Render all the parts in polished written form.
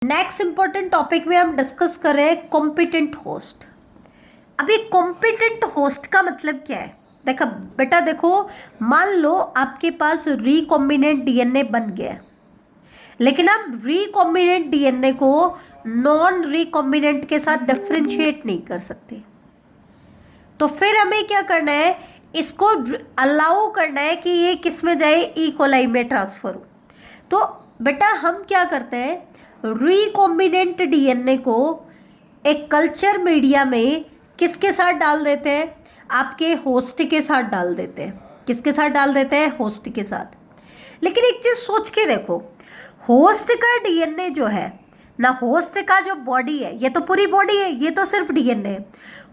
Next important topic में हम discuss कर रहे हैं कॉम्पिटेंट होस्ट। अभी कॉम्पिटेंट होस्ट का मतलब क्या है? देखो बेटा, देखो मान लो आपके पास रिकॉम्बिनेंट डीएनए बन गया है, लेकिन हम रिकॉम्बिनेंट डीएनए को नॉन रिकॉम्बिनेंट के साथ डिफरेंशिएट नहीं कर सकते। तो फिर हमें क्या करना है, इसको अलाउ करना है कि ये किस में जाए, ई कोलाई में ट्रांसफर हो। तो बेटा हम क्या करते हैं, रिकॉम्बिनेंट डीएनए को एक कल्चर मीडिया में किसके साथ डाल देते हैं, आपके होस्ट के साथ डाल देते हैं। किसके साथ डाल देते हैं? होस्ट के साथ। लेकिन एक चीज सोच के देखो, होस्ट का डीएनए जो है ना, होस्ट का जो बॉडी है, ये तो पूरी बॉडी है, ये तो सिर्फ डीएनए है।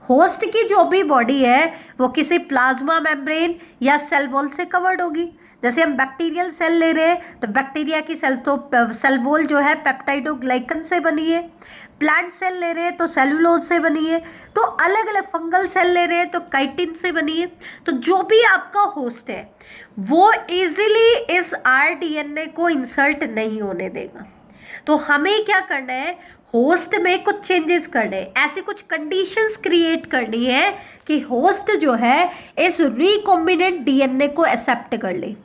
होस्ट की जो भी बॉडी है वो किसी प्लाज्मा मेम्ब्रेन या सेल वॉल से कवर्ड होगी। जैसे हम बैक्टीरियल सेल ले रहे हैं तो बैक्टीरिया की सेल तो सेल वॉल जो है पेप्टाइडोग्लाइकन से बनी है। प्लांट सेल ले रहे हैं तो सेलुलोज से बनी है। तो अलग अलग फंगल सेल ले रहे हैं तो काइटिन से बनी है। तो जो भी आपका होस्ट है वो इजीली इस आरडीएनए को इंसर्ट नहीं होने देगा। तो हमें क्या करना है, होस्ट में कुछ चेंजेस करने हैं, ऐसी कुछ कंडीशंस क्रिएट करनी है कि होस्ट जो है इस रिकॉम्बिनेंट डीएनए को एक्सेप्ट कर ले।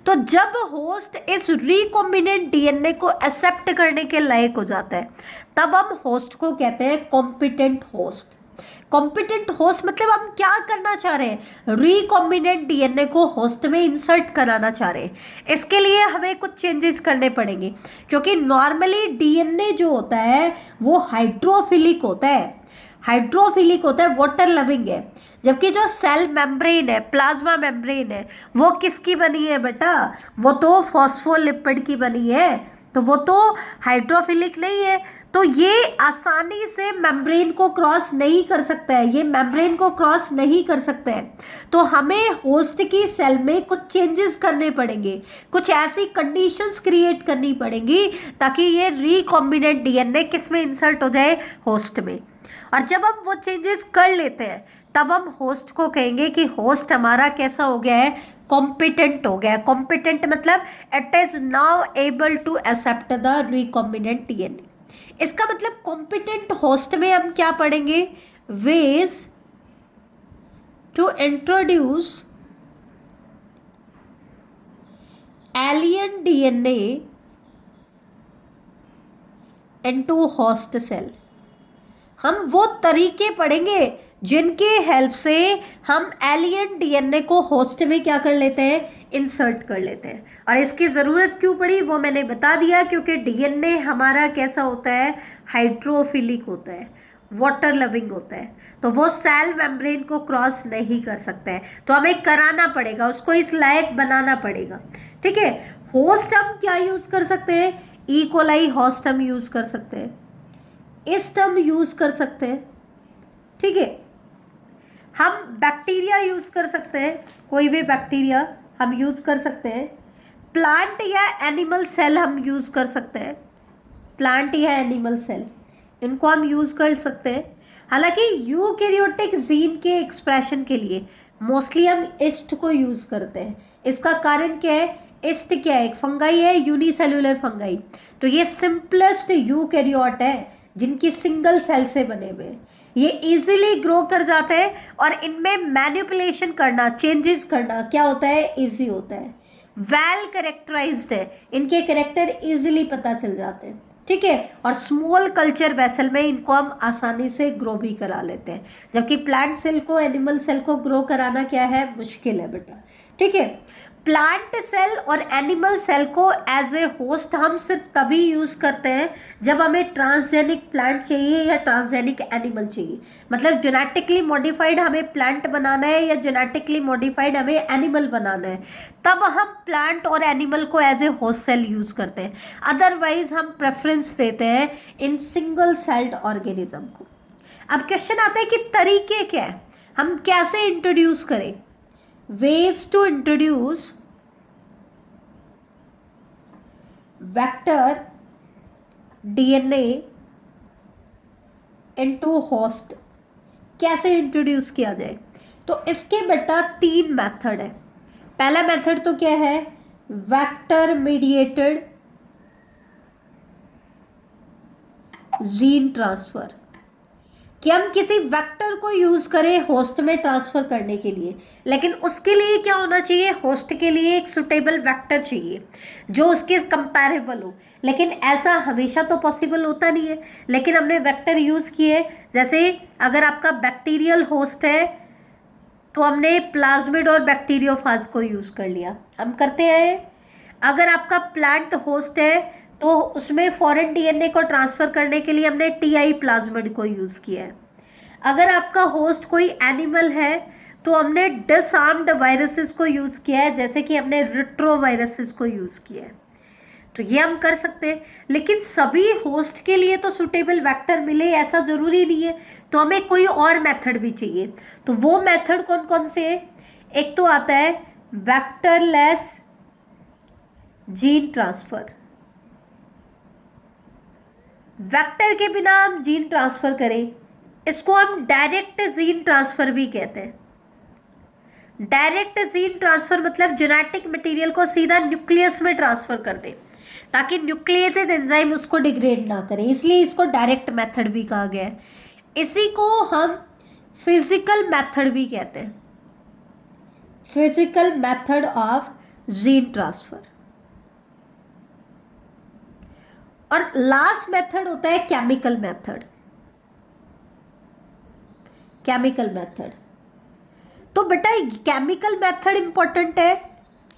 तो जब होस्ट इस रिकॉम्बिनेंट डीएनए को एक्सेप्ट करने के लायक हो जाता है तब हम होस्ट को कहते हैं कॉम्पिटेंट होस्ट। कॉम्पिटेंट होस्ट मतलब हम क्या करना चाह रहे हैं, रिकॉम्बिनेंट डीएनए को होस्ट में इंसर्ट कराना चाह रहे हैं। इसके लिए हमें कुछ चेंजेस करने पड़ेंगे, क्योंकि नॉर्मली डीएनए जो होता है वो हाइड्रोफिलिक होता है। हाइड्रोफिलिक होता है, वाटर लविंग है। जबकि जो सेल मेम्ब्रेन है, प्लाज्मा मेम्ब्रेन है, वो किसकी बनी है बेटा? वो तो फॉस्फोलिपिड की बनी है, तो वो तो हाइड्रोफिलिक नहीं है। तो ये आसानी से मेम्ब्रेन को क्रॉस नहीं कर सकता है, ये मेम्ब्रेन को क्रॉस नहीं कर सकता है। तो हमें होस्ट की सेल में कुछ चेंजेस करने पड़ेंगे, कुछ ऐसी कंडीशंस क्रिएट करनी पड़ेंगी ताकि ये रिकॉम्बिनेंट डीएनए किस में इंसर्ट हो जाए, होस्ट में। और जब हम वो चेंजेस कर लेते हैं तब हम होस्ट को कहेंगे कि होस्ट हमारा कैसा हो गया है, कॉम्पिटेंट हो गया है। कॉम्पिटेंट मतलब it is now able to accept the recombinant DNA. इसका मतलब कॉम्पिटेंट होस्ट में हम क्या पढ़ेंगे, ways to introduce alien DNA into host cell. हम वो तरीके पढ़ेंगे जिनके हेल्प से हम एलियन डीएनए को होस्ट में क्या कर लेते हैं, इंसर्ट कर लेते हैं। और इसकी ज़रूरत क्यों पड़ी वो मैंने बता दिया, क्योंकि डीएनए हमारा कैसा होता है, हाइड्रोफिलिक होता है, वाटर लविंग होता है। तो वो सेल मेम्ब्रेन को क्रॉस नहीं कर सकता है, तो हमें कराना पड़ेगा, उसको इस लायक बनाना पड़ेगा। ठीक है, होस्ट हम क्या यूज़ कर सकते हैं, ई कोलाई होस्ट हम यूज़ कर सकते हैं, इस टर्म यूज कर सकते हैं। ठीक है, हम बैक्टीरिया यूज कर सकते हैं, कोई भी बैक्टीरिया हम यूज कर सकते हैं। प्लांट या एनिमल सेल हम यूज कर सकते हैं, प्लांट या एनिमल सेल इनको हम यूज कर सकते हैं। हालांकि यूकैरियोटिक जीन के एक्सप्रेशन के लिए मोस्टली हम ईस्ट को यूज करते हैं। इसका कारण क्या है, ईस्ट क्या है, एक फंगाई है, यूनिसेल्युलर फंगाई। तो ये सिंपलेस्ट यूकैरियोट है जिनकी सिंगल सेल से बने हुए हैं। ये इजीली ग्रो कर जाते हैं और इनमें मैनिपुलेशन करना, चेंजेस करना क्या होता है, इजी होता है। वेल कैरेक्टराइज्ड है, इनके कैरेक्टर इजीली पता चल जाते हैं। ठीक है, और स्मॉल कल्चर वेसल में इनको हम आसानी से ग्रो भी करा लेते हैं। जबकि प्लांट सेल को, एनिमल सेल को ग्रो कराना क्या है, मुश्किल है बेटा। ठीक है, प्लांट सेल और एनिमल सेल को एज ए होस्ट हम सिर्फ तभी यूज़ करते हैं जब हमें ट्रांसजेनिक प्लांट चाहिए या ट्रांसजेनिक एनिमल चाहिए। मतलब जेनेटिकली मॉडिफाइड हमें प्लांट बनाना है या जेनेटिकली मॉडिफाइड हमें एनिमल बनाना है, तब हम प्लांट और एनिमल को as a host cell use करते हैं। अदरवाइज हम प्रेफरेंस देते हैं इन सिंगल सेल्ड ऑर्गेनिज्म को। अब क्वेश्चन आता है कि तरीके क्या है, हम कैसे इंट्रोड्यूस करें। ways to introduce vector DNA into host, कैसे इंट्रोड्यूस किया जाए। तो इसके बेटा 3 मेथड है। पहला मेथड तो क्या है, वेक्टर मीडिएटेड जीन ट्रांसफर, कि हम किसी वेक्टर को यूज करें होस्ट में ट्रांसफर करने के लिए, लेकिन उसके लिए क्या होना चाहिए, होस्ट के लिए एक सुटेबल वेक्टर चाहिए जो उसके कंपैरेबल हो। लेकिन ऐसा हमेशा तो पॉसिबल होता नहीं है, लेकिन हमने वेक्टर यूज किए। जैसे अगर आपका बैक्टीरियल होस्ट है तो हमने प्लाज्मिड और बैक्टीरियोफाज को यूज कर लिया, हम करते हैं। अगर आपका प्लांट होस्ट है तो उसमें फॉरेन डीएनए को ट्रांसफर करने के लिए हमने टीआई प्लाज्मिड को यूज किया है। अगर आपका होस्ट कोई एनिमल है तो हमने डिसआर्म्ड वायरसेस को यूज किया है, जैसे कि हमने रिट्रोवायरसेस को यूज किया है। तो ये हम कर सकते हैं, लेकिन सभी होस्ट के लिए तो सुटेबल वेक्टर मिले ऐसा जरूरी नहीं है, तो हमें कोई और मेथड भी चाहिए। तो वो मेथड कौन कौन से है, एक तो आता है वेक्टरलेस जीन ट्रांसफर। वेक्टर के बिना हम जीन ट्रांसफर करें, इसको हम डायरेक्ट जीन ट्रांसफर भी कहते हैं। डायरेक्ट जीन ट्रांसफर मतलब जेनेटिक मटेरियल को सीधा न्यूक्लियस में ट्रांसफर कर दे ताकि न्यूक्लियस एंजाइम उसको डिग्रेड ना करे, इसलिए इसको डायरेक्ट मेथड भी कहा गया है। इसी को हम फिजिकल मेथड भी कहते हैं, physical method of gene transfer. और लास्ट मेथड होता है केमिकल मेथड। केमिकल मेथड, तो बेटा केमिकल मेथड इंपॉर्टेंट है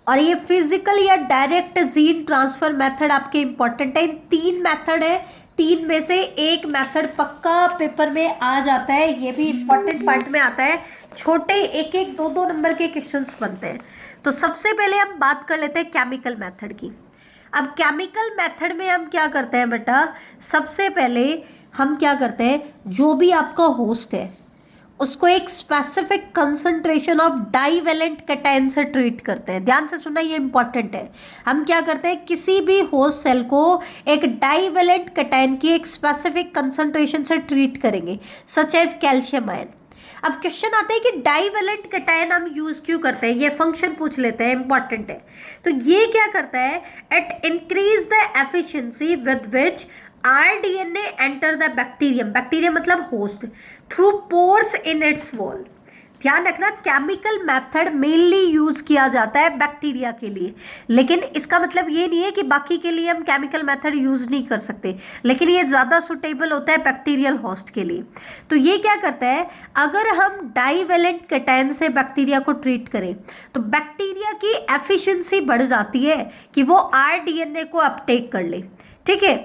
और ये फिजिकल या डायरेक्ट जीन ट्रांसफर मेथड आपके इंपॉर्टेंट है। इन तीन मेथड है, तीन में से एक मेथड पक्का पेपर में आ जाता है, ये भी इंपॉर्टेंट पार्ट में आता है। छोटे एक एक दो दो नंबर के क्वेश्चंस बनते हैं। तो सबसे पहले हम बात कर लेते हैं केमिकल मेथड की। अब केमिकल मेथड में हम क्या करते हैं बेटा, सबसे पहले हम क्या करते हैं, जो भी आपका होस्ट है उसको एक specific concentration of divalent cation से ट्रीट करते हैं। ध्यान से सुनना, ये इंपॉर्टेंट है। हम क्या करते हैं, किसी भी होस्ट सेल को एक डाईवेलेंट कैटायन की एक स्पेसिफिक कंसंट्रेशन से ट्रीट करेंगे, सच एज कैल्शियम आयन। अब क्वेश्चन आता है कि डाईवेलेंट कैटायन हम यूज क्यों करते हैं, ये फंक्शन पूछ लेते हैं, इंपॉर्टेंट है। तो ये क्या करता है, it increase the efficiency with which rDNA enter the bacterium, bacterium मतलब host, through pores in its wall. ध्यान रखना, केमिकल मेथड मेनली यूज किया जाता है बैक्टीरिया के लिए, लेकिन इसका मतलब ये नहीं है कि बाकी के लिए हम केमिकल मेथड यूज नहीं कर सकते, लेकिन ये ज़्यादा सुटेबल होता है बैक्टीरियल होस्ट के लिए। तो ये क्या करता है, अगर हम डाईवेलेंट कैटायन से बैक्टीरिया को ट्रीट करें तो बैक्टीरिया की एफिशिएंसी बढ़ जाती है कि वो rDNA को अपटेक कर ले। ठीक है,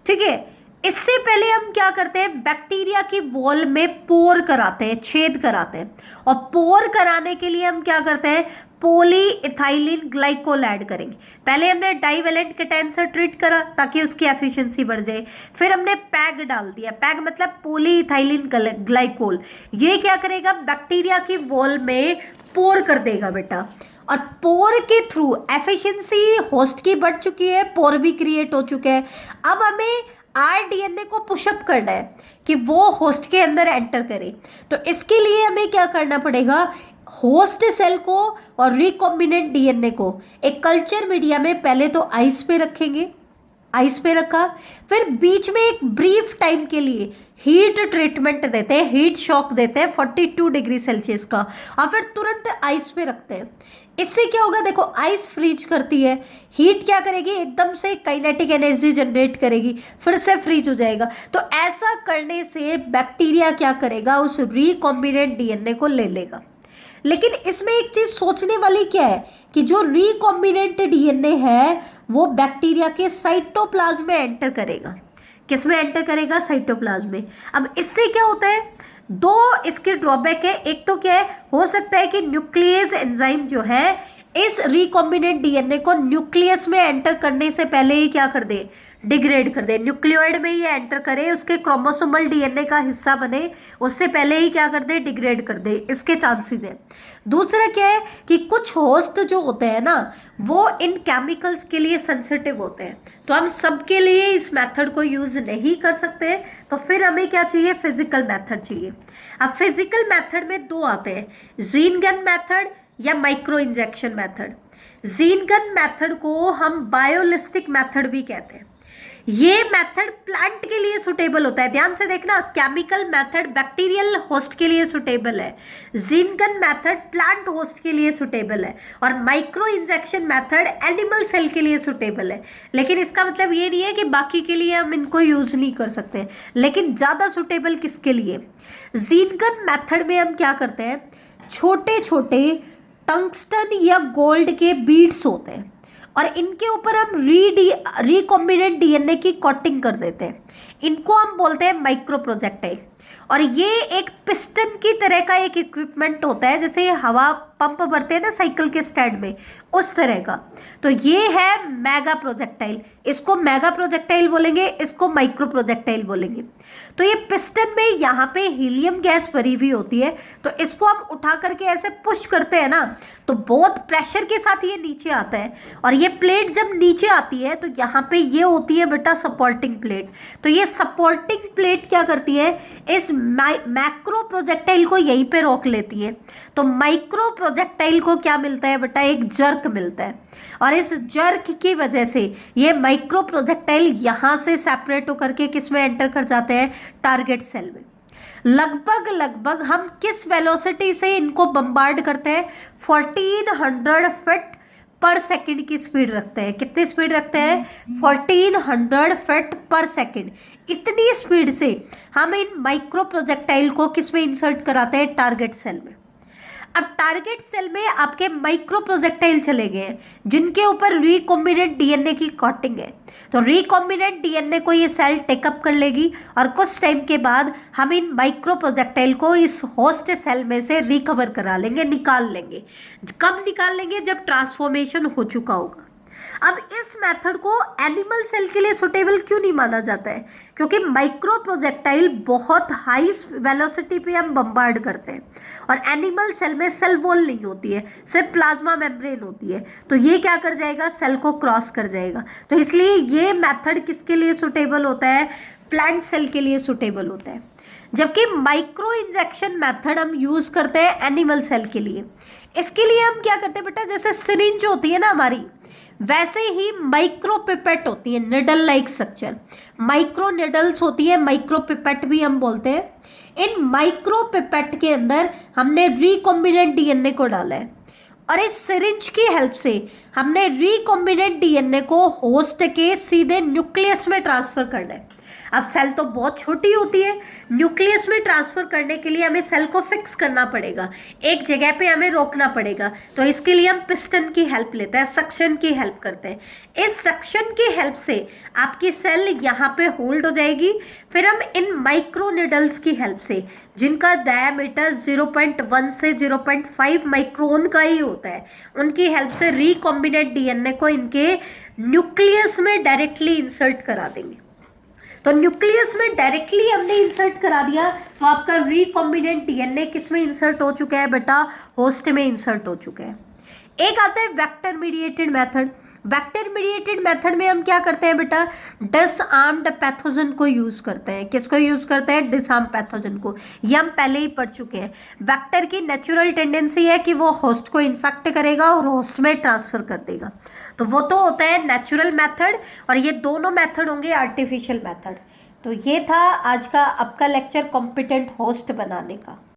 ठीक है। इससे पहले हम क्या करते हैं, बैक्टीरिया की वॉल में पोर कराते हैं, छेद कराते हैं, और पोर कराने के लिए हम क्या करते हैं, पॉली इथाइलिन ग्लाइकोल ऐड करेंगे। पहले हमने डाईवेलेंट कैटायन से ट्रीट करा ताकि उसकी एफिशिएंसी बढ़ जाए, फिर हमने पैग डाल दिया, पैग मतलब पॉली इथाइलिन ग्लाइकोल। ये क्या करेगा, बैक्टीरिया की वॉल में पोर कर देगा बेटा, और पोर के थ्रू एफिशिएंसी होस्ट की बढ़ चुकी है, पोर भी क्रिएट हो चुके हैं। अब हमें rDNA को पुशअप करना है कि वो होस्ट के अंदर एंटर करे। तो इसके लिए हमें क्या करना पड़ेगा, होस्ट सेल को और रिकॉम्बिनेंट डीएनए को एक कल्चर मीडिया में पहले तो आइस पे रखेंगे, आइस पे रखा, फिर बीच में एक ब्रीफ टाइम के लिए हीट ट्रीटमेंट देते हैं, हीट शॉक देते हैं 42 डिग्री सेल्सियस का, और फिर तुरंत आइस पे रखते हैं। इससे क्या होगा, देखो आइस फ्रीज करती है, हीट क्या करेगी, एकदम से काइनेटिक एनर्जी जनरेट करेगी, फिर से फ्रीज हो जाएगा। तो ऐसा करने से बैक्टीरिया क्या करेगा, उस रिकॉम्बिनेंट डीएनए को ले लेगा। लेकिन इसमें एक चीज सोचने वाली क्या है कि जो रिकॉम्बिनेंट डीएनए है वो बैक्टीरिया के साइटोप्लाज्म में एंटर करेगा। किस में एंटर करेगा, साइटोप्लाज्म में। अब इससे क्या होता है, दो इसके ड्रॉबैक है। एक तो क्या है, हो सकता है कि न्यूक्लियस एंजाइम जो है इस रिकॉम्बिनेंट डीएनए को न्यूक्लियस में एंटर करने से पहले ही क्या कर दे, डिग्रेड कर दे, न्यूक्लियोइड में ही एंटर करे, उसके क्रोमोसोमल डीएनए का हिस्सा बने, उससे पहले ही क्या कर दे, डिग्रेड कर दे, इसके चांसेस हैं। दूसरा क्या है कि कुछ होस्ट जो होते हैं ना वो इन केमिकल्स के लिए सेंसिटिव होते हैं, तो हम सबके लिए इस मेथड को यूज नहीं कर सकते, तो फिर हमें क्या चाहिए, फिजिकल मेथड चाहिए। अब फिजिकल मेथड में दो आते हैं, जीन गन मेथड या micro injection method. Gene gun method को हम बायोलिस्टिक मेथड भी कहते हैं। ये मेथड प्लांट के लिए सुटेबल होता है, ध्यान से देखना, केमिकल मेथड बैक्टीरियल होस्ट के लिए सुटेबल है, gene gun method plant host के लिए सुटेबल है, और micro injection method animal cell के लिए सुटेबल है। लेकिन इसका मतलब ये नहीं है कि बाकी के लिए हम इनको यूज नहीं कर सकते, लेकिन ज़्यादा सुटेबल किसके लिए? जीन गन मेथड में हम क्या करते हैं, छोटे छोटे टंगस्टन या गोल्ड के बीड्स होते हैं और इनके ऊपर हम रिकॉम्बिनेंट डीएनए की कोटिंग कर देते हैं। इनको हम बोलते हैं माइक्रो प्रोजेक्टाइल। और ये एक पिस्टन की तरह का एक इक्विपमेंट होता है, जैसे ये हवा पंप भरते हैं ना साइकिल के स्टैंड में, उस तरह का। तो ये है मेगा प्रोजेक्टाइल, इसको मेगा प्रोजेक्टाइल बोलेंगे, इसको माइक्रो प्रोजेक्टाइल बोलेंगे। तो ये पिस्टन में यहाँ पे हीलियम गैस भरी हुई होती है, तो इसको हम उठा करके ऐसे पुश करते हैं ना, तो बहुत प्रेशर के साथ ये नीचे आता है। और ये प्लेट जब नीचे आती है तो यहाँ पे ये होती है बेटा सपोर्टिंग प्लेट। तो ये सपोर्टिंग प्लेट क्या करती है, इस मैक्रो प्रोजेक्टाइल को यहीं पे रोक लेती है। तो माइक्रो प्रोजेक्टाइल को क्या मिलता है बेटा, एक जर्क मिलता है, और इस जर्क की वजह से ये माइक्रो प्रोजेक्टाइल यहाँ से सेपरेट होकर के किस में एंटर कर जाते हैं, टारगेट सेल में। लगभग हम किस वेलोसिटी से इनको बम्बार्ड करते हैं, 1400 फीट पर सेकंड की स्पीड रखते हैं। कितनी स्पीड रखते हैं, 1400 फीट पर सेकंड। इतनी स्पीड से हम इन माइक्रो प्रोजेक्टाइल को किस में इंसर्ट कराते हैं, टारगेट सेल में। अब टारगेट सेल में आपके माइक्रो प्रोजेक्टाइल चले गए हैं जिनके ऊपर रिकॉम्बिनेंट डीएनए की कोटिंग है। तो रिकॉम्बिनेंट डीएनए को ये सेल टेकअप कर लेगी और कुछ टाइम के बाद हम इन माइक्रो प्रोजेक्टाइल को इस होस्ट सेल में से रिकवर करा लेंगे, निकाल लेंगे। कब निकाल लेंगे, जब ट्रांसफॉर्मेशन हो चुका होगा। अब इस मेथड को एनिमल सेल के लिए सुटेबल क्यों नहीं माना जाता है, क्योंकि माइक्रो प्रोजेक्टाइल बहुत हाई वेलोसिटी पे हम बम्बार्ड करते हैं और एनिमल सेल में सेल वॉल नहीं होती है, सिर्फ प्लाज्मा मेम्ब्रेन होती है। तो ये क्या कर जाएगा, सेल को क्रॉस कर जाएगा। तो इसलिए ये मेथड किसके लिए सुटेबल होता है, प्लांट सेल के लिए सुटेबल होता है। जबकि माइक्रो इंजेक्शन मेथड हम यूज करते हैं एनिमल सेल के लिए। इसके लिए हम क्या करते हैं बेटा, जैसे सिरिंज होती है ना हमारी, वैसे ही माइक्रो पिपेट होती है, needle like structure, micro needles होती है, माइक्रो पिपेट भी हम बोलते हैं। इन माइक्रो पिपेट के अंदर हमने रिकॉम्बिनेंट डीएनए को डाला है और इस सिरिंज की हेल्प से हमने रिकॉम्बिनेंट डीएनए को होस्ट के सीधे न्यूक्लियस में ट्रांसफर करना है। अब सेल तो बहुत छोटी होती है, न्यूक्लियस में ट्रांसफर करने के लिए हमें सेल को फिक्स करना पड़ेगा, एक जगह पे हमें रोकना पड़ेगा। तो इसके लिए हम पिस्टन की हेल्प लेते हैं, सक्शन की हेल्प करते हैं। इस सक्शन की हेल्प से आपकी सेल यहाँ पे होल्ड हो जाएगी। फिर हम इन माइक्रो निडल्स की हेल्प से, जिनका डायमीटर 0.1 से 0.5 माइक्रोन का ही होता है, उनकी हेल्प से रिकॉम्बिनेंट डीएनए को इनके न्यूक्लियस में डायरेक्टली इंसर्ट करा देंगे। तो न्यूक्लियस में डायरेक्टली हमने इंसर्ट करा दिया, तो आपका रिकॉम्बिनेंट डीएनए किस में इंसर्ट हो चुका है बेटा, होस्ट में इंसर्ट हो चुका है। एक आता है vector mediated method. Vector mediated method में हम क्या करते हैं बेटा, डिसआर्म्ड पैथोजन को यूज करते हैं। किसको यूज करते हैं, डिसआर्म पैथोजन को। ये हम पहले ही पढ़ चुके हैं। वेक्टर की नेचुरल टेंडेंसी है कि वो होस्ट को इन्फेक्ट करेगा और होस्ट में ट्रांसफर कर देगा। तो वो तो होता है नेचुरल मेथड, और ये दोनों मेथड होंगे आर्टिफिशियल मेथड। तो ये था आज का आपका लेक्चर कॉम्पिटेंट होस्ट बनाने का।